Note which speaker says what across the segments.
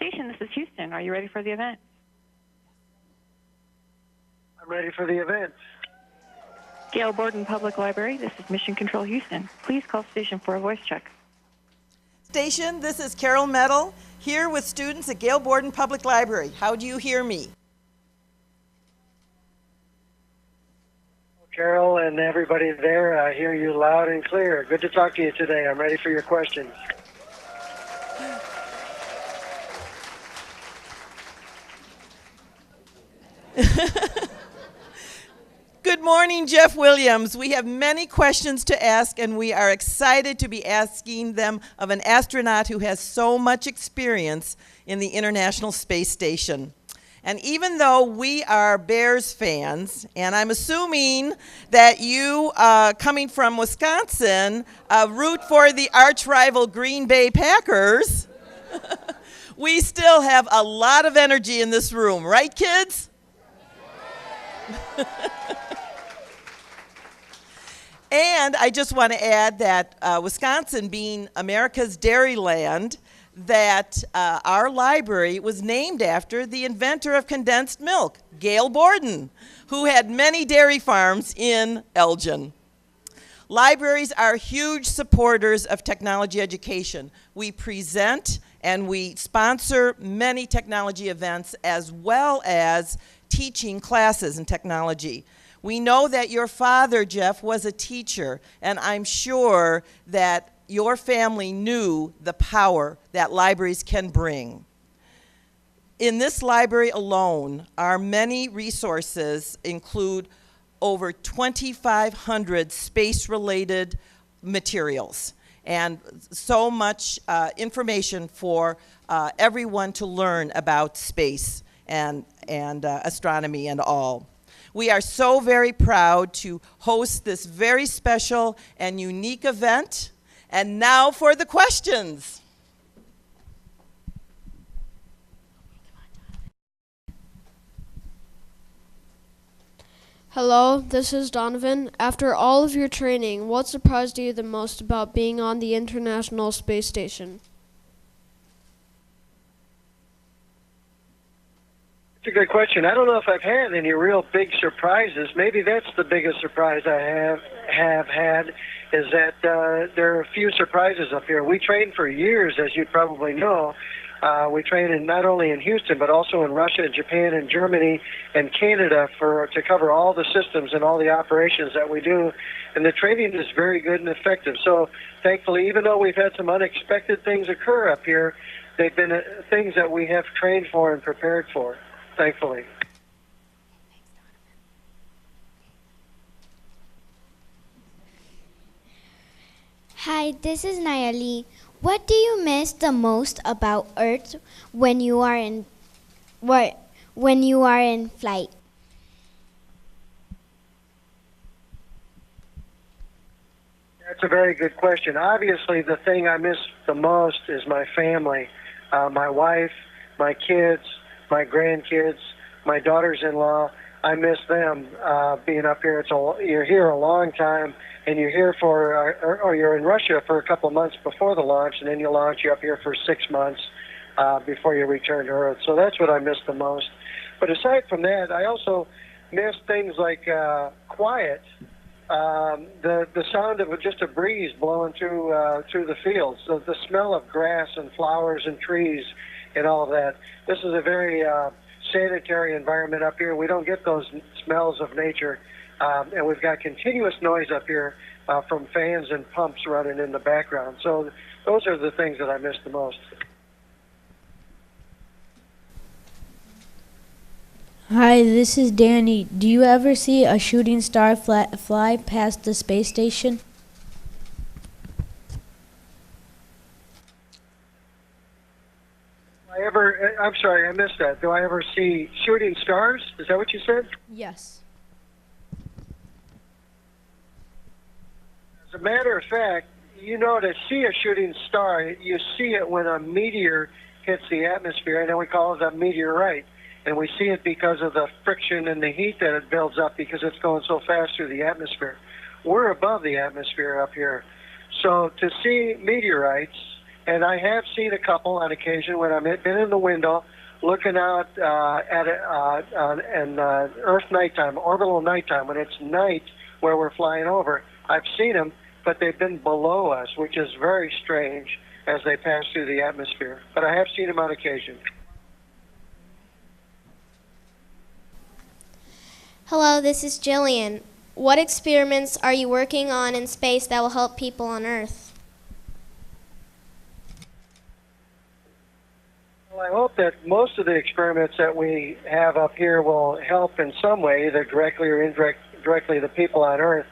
Speaker 1: Station, this is Houston. Are you ready for the event?
Speaker 2: I'm ready for the event.
Speaker 1: Gail Borden Public Library, this is Mission Control Houston. Please call station for a voice check.
Speaker 3: Station, this is Carol Metal, here with students at Gail Borden Public Library. How do you hear me?
Speaker 2: Carol and everybody there, I hear you loud and clear. Good to talk to you today. I'm ready for your questions.
Speaker 3: Good morning, Jeff Williams. We have many questions to ask, and we are excited to be asking them of an astronaut who has so much experience in the International Space Station. And even though we are Bears fans, and I'm assuming that you, coming from Wisconsin, root for the arch-rival Green Bay Packers, we still have a lot of energy in this room, right, kids? And I just want to add that Wisconsin being America's dairy land, that our library was named after the inventor of condensed milk, Gail Borden, who had many dairy farms in Elgin. Libraries are huge supporters of technology education. We present and we sponsor many technology events as well as teaching classes in technology. We know that your father, Jeff, was a teacher, and I'm sure that your family knew the power that libraries can bring. In this library alone, our many resources include over 2,500 space-related materials and so much information for everyone to learn about space and astronomy and all. We are so very proud to host this very special and unique event. And now for the questions.
Speaker 4: Hello, this is Donovan. After all of your training, what surprised you the most about being on the International Space Station?
Speaker 2: It's a good question. I don't know if I've had any real big surprises. Maybe that's the biggest surprise I have had, is that there are a few surprises up here. We trained for years, as you probably know. We trained not only in Houston, but also in Russia, Japan, and Germany, and Canada to cover all the systems and all the operations that we do. And the training is very good and effective. So thankfully, even though we've had some unexpected things occur up here, they've been things that we have trained for and prepared for, thankfully.
Speaker 5: Hi, this is Nayeli. What do you miss the most about Earth when you are in flight?
Speaker 2: That's a very good question. Obviously, the thing I miss the most is my family, my wife, my kids, my grandkids, my daughters-in-law. I miss them being up here. You're here a long time, and you're here or you're in Russia for a couple of months before the launch, and then you launch. You're up here for 6 months before you return to Earth. So that's what I miss the most. But aside from that, I also miss things like quiet, the sound of just a breeze blowing through the fields, the smell of grass and flowers and trees and all of that. This is a very sanitary environment up here. We don't get those smells of nature, and we've got continuous noise up here from fans and pumps running in the background. So those are the things that I miss the most.
Speaker 6: Hi, this is Danny. Do you ever see a shooting star fly past the space station?
Speaker 2: I'm sorry, I missed that. Do I ever see shooting stars? Is that what you said?
Speaker 6: Yes.
Speaker 2: As a matter of fact, to see a shooting star, you see it when a meteor hits the atmosphere, and then we call it a meteorite. And we see it because of the friction and the heat that it builds up because it's going so fast through the atmosphere. We're above the atmosphere up here. So to see meteorites And I have seen a couple on occasion when I've been in the window looking out at an Earth nighttime, orbital nighttime, when it's night where we're flying over. I've seen them, but they've been below us, which is very strange as they pass through the atmosphere. But I have seen them on occasion.
Speaker 7: Hello, this is Jillian. What experiments are you working on in space that will help people on Earth?
Speaker 2: Well, I hope that most of the experiments that we have up here will help in some way, either directly or indirectly, the people on Earth.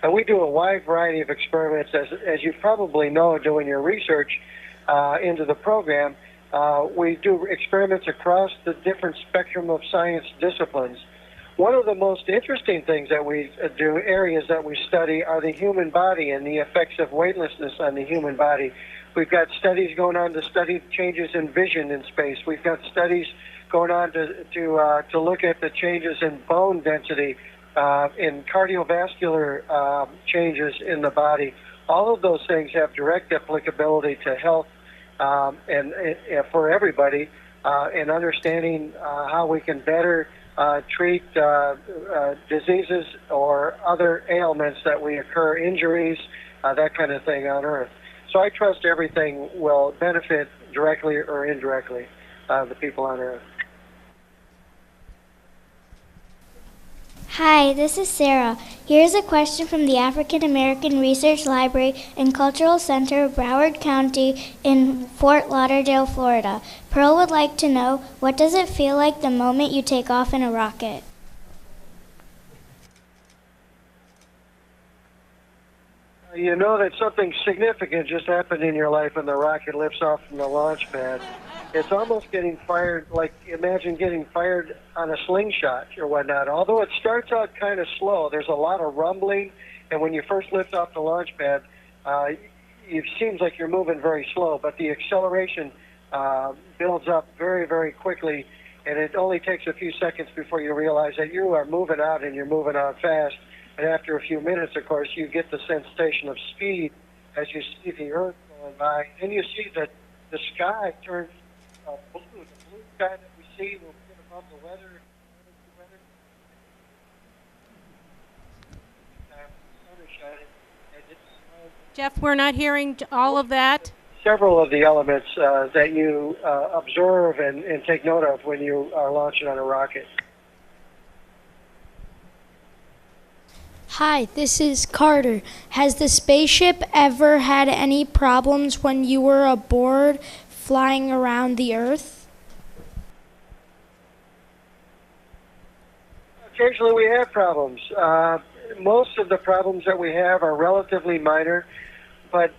Speaker 2: And we do a wide variety of experiments, as you probably know, doing your research into the program. We do experiments across the different spectrum of science disciplines. One of the most interesting things that we do, areas that we study, are the human body and the effects of weightlessness on the human body. We've got studies going on to study changes in vision in space. We've got studies going on to look at the changes in bone density, in cardiovascular changes in the body. All of those things have direct applicability to health and for everybody in understanding how we can better treat diseases or other ailments that we occur, injuries, that kind of thing on Earth. So I trust everything will benefit directly or indirectly the people on Earth.
Speaker 5: Hi, this is Sarah. Here's a question from the African American Research Library and Cultural Center of Broward County in Fort Lauderdale, Florida. Pearl would like to know, what does it feel like the moment you take off in a rocket?
Speaker 2: You know that something significant just happened in your life when the rocket lifts off from the launch pad. It's almost getting fired, like imagine getting fired on a slingshot or whatnot. Although it starts out kind of slow, there's a lot of rumbling, and when you first lift off the launch pad, it seems like you're moving very slow, but the acceleration builds up very, very quickly, and it only takes a few seconds before you realize that you are moving out and you're moving out fast. And after a few minutes, of course, you get the sensation of speed as you see the Earth going by. And you see that the sky turns blue. The blue sky that we see will get above the weather. The sun is shining. And
Speaker 8: Jeff, we're not hearing all of that.
Speaker 2: Several of the elements that you observe and take note of when you are launching on a rocket.
Speaker 6: Hi, this is Carter. Has the spaceship ever had any problems when you were aboard flying around the Earth?
Speaker 2: Occasionally we have problems. Most of the problems that we have are relatively minor, but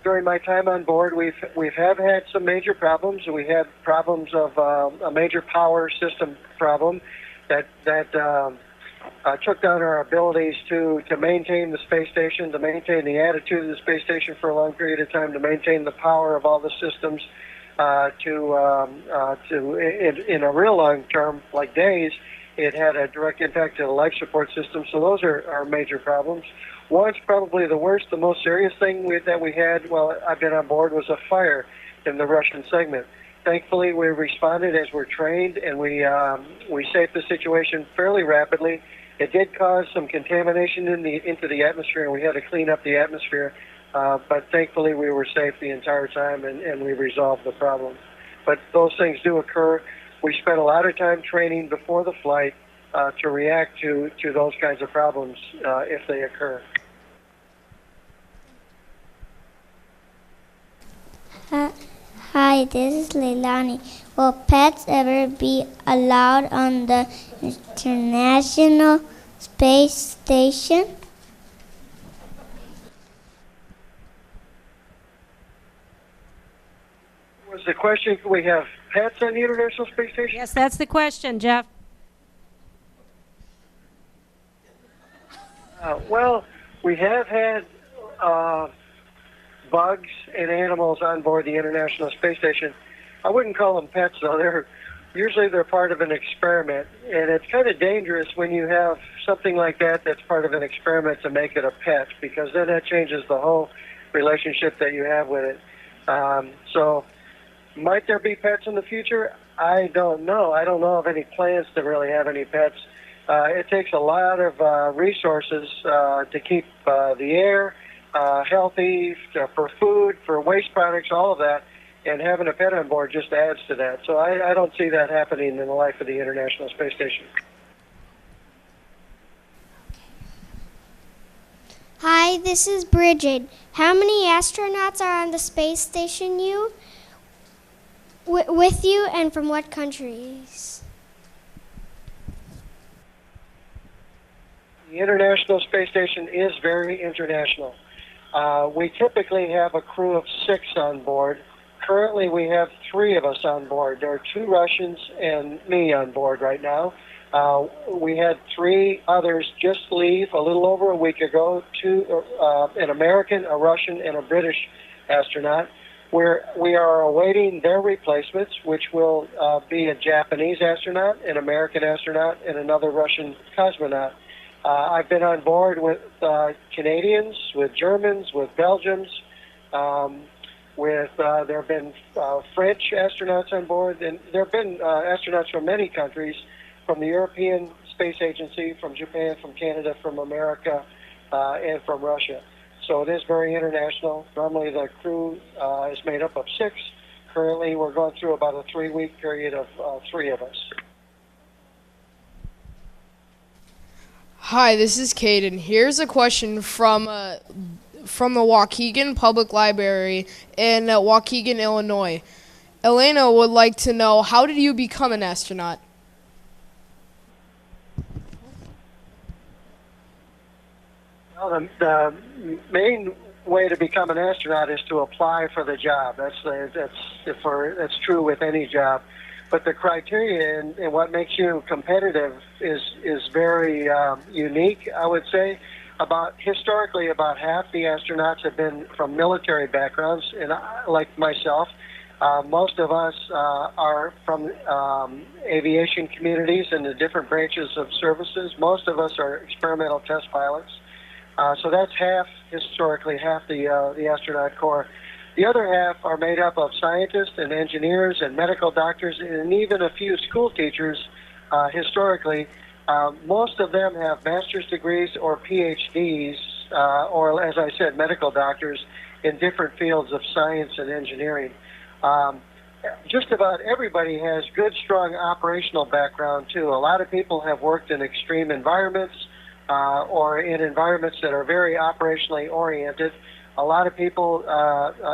Speaker 2: during my time on board, we've had some major problems. We had problems of a major power system problem that took down our abilities to maintain the space station, to maintain the attitude of the space station for a long period of time, to maintain the power of all the systems, in a real long term, like days, it had a direct impact to the life support system. So those are major problems. One's probably the worst, the most serious thing that we had while I've been on board was a fire in the Russian segment. Thankfully, we responded as we're trained, and we saved the situation fairly rapidly. It did cause some contamination into the atmosphere, and we had to clean up the atmosphere. But thankfully, we were safe the entire time, and we resolved the problem. But those things do occur. We spent a lot of time training before the flight to react to those kinds of problems if they occur.
Speaker 5: Hi, this is Leilani. Will pets ever be allowed on the International Space Station?
Speaker 2: Was the question, can we have pets on the International Space Station?
Speaker 8: Yes, that's the question, Jeff.
Speaker 2: Well, we have had bugs and animals on board the International Space Station. I wouldn't call them pets, though. They're part of an experiment, and it's kind of dangerous when you have something like that that's part of an experiment to make it a pet, because then that changes the whole relationship that you have with it. So might there be pets in the future? I don't know. I don't know of any plans to really have any pets. It takes a lot of resources to keep the air healthy, for food, for waste products, all of that. And having a pet on board just adds to that. So I don't see that happening in the life of the International Space Station.
Speaker 5: Hi, this is Bridget. How many astronauts are on the space station with you, and from what countries?
Speaker 2: The International Space Station is very international. We typically have a crew of 6 on board. Currently, we have 3 of us on board. There are 2 Russians and me on board right now. We had 3 others just leave a little over a week ago, an American, a Russian, and a British astronaut. We are awaiting their replacements, which will be a Japanese astronaut, an American astronaut, and another Russian cosmonaut. I've been on board with Canadians, with Germans, with Belgians, there have been French astronauts on board, and there have been astronauts from many countries, from the European Space Agency, from Japan, from Canada, from America, and from Russia. So it is very international. Normally the crew is made up of 6. Currently we're going through about a 3-week period of 3 of us.
Speaker 9: Hi, this is Caden. Here's a question from the Waukegan Public Library in Waukegan, Illinois. Elena would like to know, how did you become an astronaut?
Speaker 2: Well, the main way to become an astronaut is to apply for the job. That's true with any job. But the criteria and what makes you competitive is very unique, I would say. Historically, about half the astronauts have been from military backgrounds, and like myself, most of us are from aviation communities and the different branches of services. Most of us are experimental test pilots. So that's historically half the astronaut corps. The other half are made up of scientists and engineers and medical doctors and even a few school teachers historically. Most of them have master's degrees or PhDs, or as I said, medical doctors in different fields of science and engineering. Just about everybody has good, strong operational background, too. A lot of people have worked in extreme environments or in environments that are very operationally oriented. A lot of people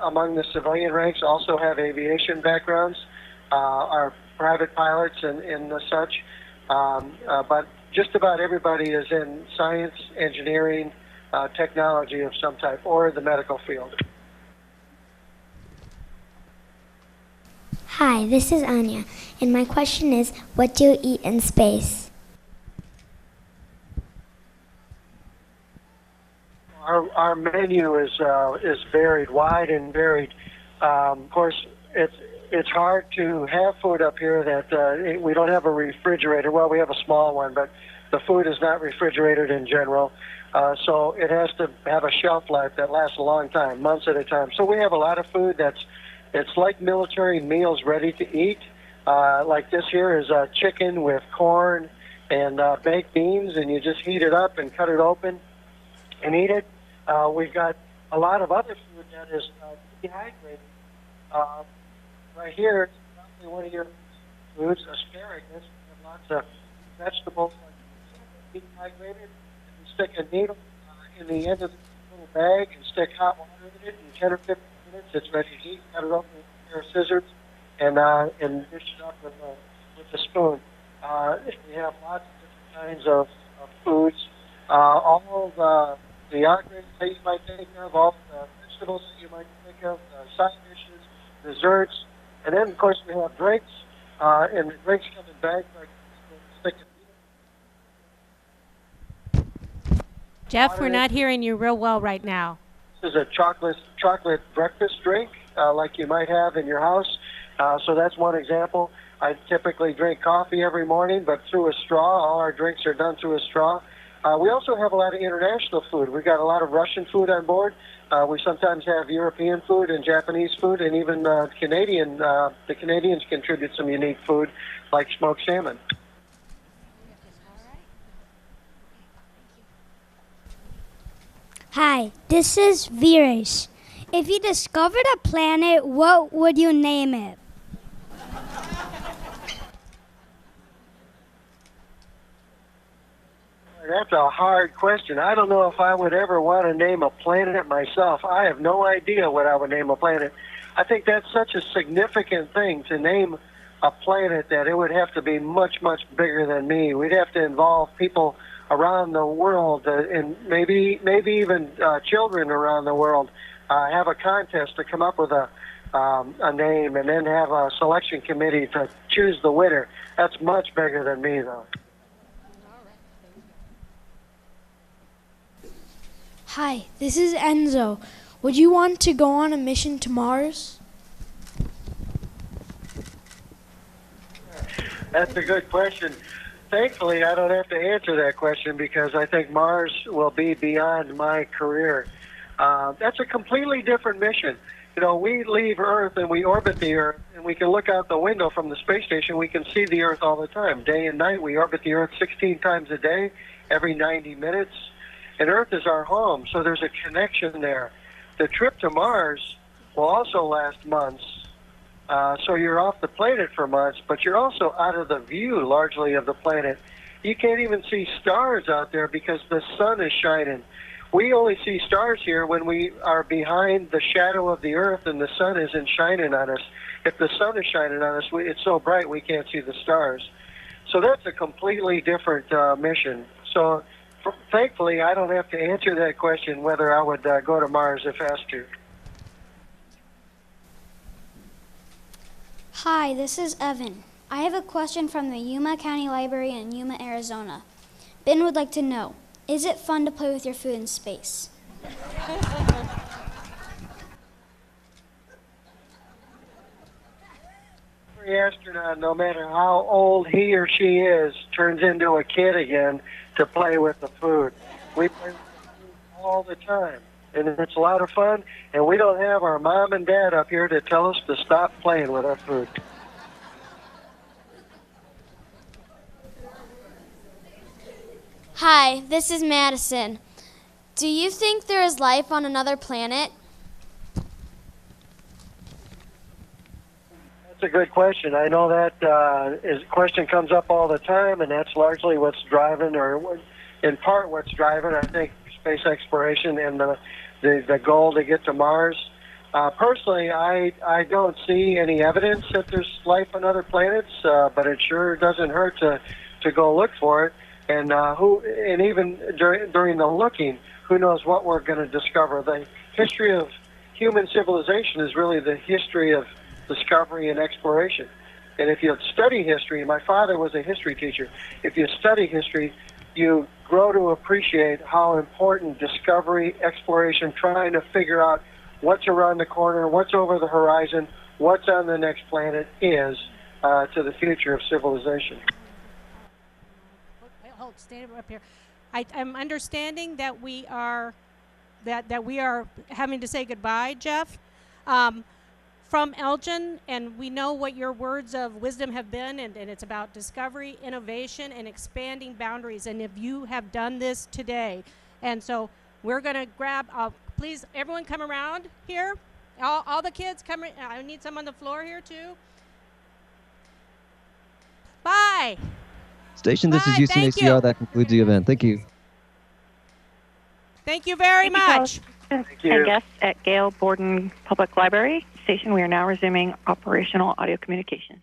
Speaker 2: among the civilian ranks also have aviation backgrounds, are private pilots and such. But just about everybody is in science, engineering, technology of some type, or the medical field.
Speaker 5: Hi, this is Anya, and my question is, what do you eat in space?
Speaker 2: Our menu is varied, wide and varied. Of course, it's hard to have food up here that we don't have a refrigerator. Well, we have a small one, but the food is not refrigerated in general. So it has to have a shelf life that lasts a long time, months at a time. So we have a lot of food it's like military meals ready to eat. Like this here is chicken with corn and baked beans, and you just heat it up and cut it open and eat it. We've got a lot of other food that is dehydrated. Right here, it's probably one of your foods, asparagus. We have lots of vegetables like dehydrated. You stick a needle in the end of the little bag and stick hot water in it. In 10 or 15 minutes, it's ready to eat. Cut it open with a pair of scissors and dish it up with a spoon. We have lots of different kinds of foods. All of the ingredients that you might think of, all the vegetables that you might think of, side dishes, desserts, and then of course we have drinks, and the drinks come in bags like stick
Speaker 8: Jeff, we're not hearing you real well right now.
Speaker 2: This is a chocolate breakfast drink like you might have in your house. So that's one example. I typically drink coffee every morning, but through a straw. All our drinks are done through a straw. We also have a lot of international food. We've got a lot of Russian food on board. We sometimes have European food and Japanese food, and even Canadian. The Canadians contribute some unique food, like smoked salmon.
Speaker 5: Hi, this is Vires. If you discovered a planet, what would you name it?
Speaker 2: That's a hard question. I don't know if I would ever want to name a planet myself. I have no idea what I would name a planet. I think that's such a significant thing to name a planet that it would have to be much, much bigger than me. We'd have to involve people around the world, and maybe even children around the world. Have a contest to come up with a name, and then have a selection committee to choose the winner. That's much bigger than me, though.
Speaker 6: Hi, this is Enzo. Would you want to go on a mission to Mars?
Speaker 2: That's a good question. Thankfully, I don't have to answer that question because I think Mars will be beyond my career. That's a completely different mission. You know, we leave Earth and we orbit the Earth, and we can look out the window from the space station. We can see the Earth all the time, day and night. We orbit the Earth 16 times a day, every 90 minutes. And Earth is our home, so there's a connection there. The trip to Mars will also last months. So you're off the planet for months, but you're also out of the view, largely, of the planet. You can't even see stars out there because the sun is shining. We only see stars here when we are behind the shadow of the Earth and the sun isn't shining on us. If the sun is shining on us, it's so bright we can't see the stars. So that's a completely different mission. So thankfully, I don't have to answer that question whether I would go to Mars if asked to.
Speaker 5: Hi, this is Evan. I have a question from the Yuma County Library in Yuma, Arizona. Ben would like to know, is it fun to play with your food in space?
Speaker 2: Every astronaut, no matter how old he or she is, turns into a kid again to play with the food. We play with the food all the time, and it's a lot of fun, and we don't have our mom and dad up here to tell us to stop playing with our food.
Speaker 7: Hi, this is Madison. Do you think there is life on another planet?
Speaker 2: That's a good question. I know that question comes up all the time, and that's largely what's driving, or in part what's driving, I think, space exploration and the goal to get to Mars. Personally, I don't see any evidence that there's life on other planets, but it sure doesn't hurt to go look for it. And even during the looking, who knows what we're going to discover. The history of human civilization is really the history of discovery and exploration. And if you study history, my father was a history teacher. If you study history, you grow to appreciate how important discovery, exploration, trying to figure out what's around the corner, what's over the horizon, what's on the next planet is to the future of civilization.
Speaker 8: Hold, stand up here. I'm understanding that we are that we are having to say goodbye, Jeff. From Elgin, and we know what your words of wisdom have been, and it's about discovery, innovation, and expanding boundaries. And if you have done this today, and so we're going to grab, please, everyone come around here. All the kids come. I need some on the floor here too. Bye.
Speaker 10: Station, this is Houston ACR. That concludes the event. Thank you.
Speaker 8: Thank you very much.
Speaker 2: Thank you.
Speaker 1: And guests at Gail Borden Public Library Station, we are now resuming operational audio communications.